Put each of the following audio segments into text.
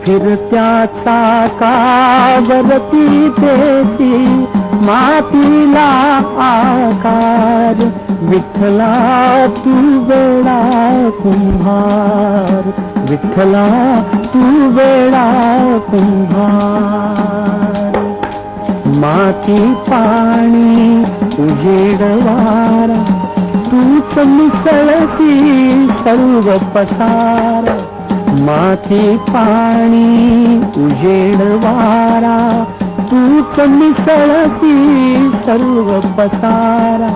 फिरत्या चाकावरती देसी मातीला आकार, विठ्ठला तू वेडा कुंभार, विठ्ठला तू वेडा कुंभार. माती पाणी उजेड वारा, तूच मिसळसी सर्व पसार. माती पाणी उजेड वारा, तूच मिसळसी सर्व पसारा.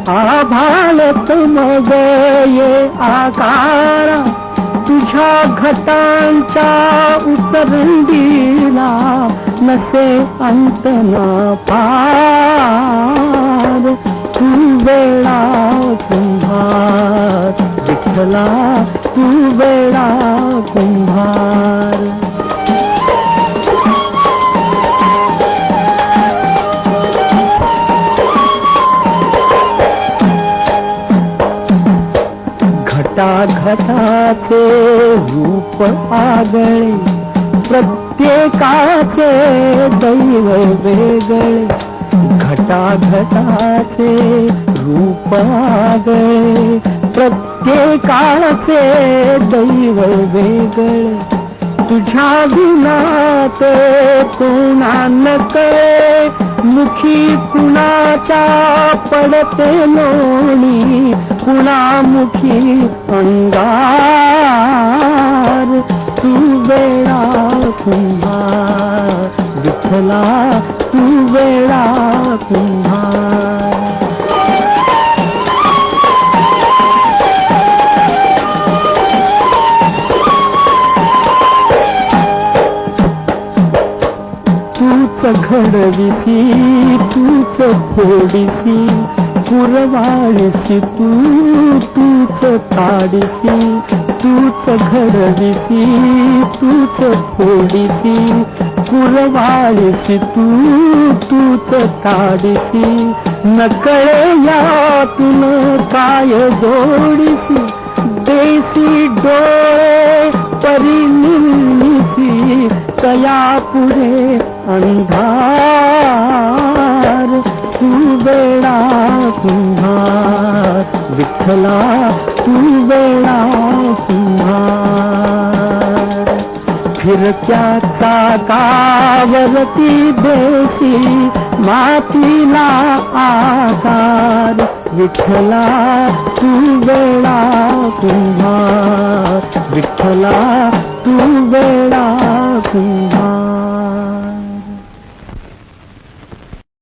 आभाळच मग ये आकारा, तुझ्या घटांच्या उतरंडीला नसे अंत ना पार. तू वेडा कुंभार, विठ्ठला तू वेडा कुंभार. घटाघटाचे रूप आगळे, प्रत्येकाचे दैव वेगळे. घटाघटाचे रूप आगळे, प्रत्येकाचे दैव वेगळे. तुझ्या विनात कोणा नकळे, मुखी कुणाच्या पडते लोणी, कुणामुखी अंगार. तू वेडा कुंभार, विठ्ठला तू वेडा कुंभार. तूच घडविसी, तूच फोडिसी, पुरवाळीसी तू, तूच ताडिसी. तूच घडविसी, तूच फोडिसी, पुरवाळीसी तू, तूच ताडिसी. नकळे यातून काय जोडिसी, देसी डोळे परिनिसी. तया पुढे अंधार. तू वेडा कुंभार, विठ्ठला तू वेडा कुंभार. फिरत्या चाकावरती देसी मातीला आकार, विठ्ठला तू वेडा कुंभार, विठ्ठला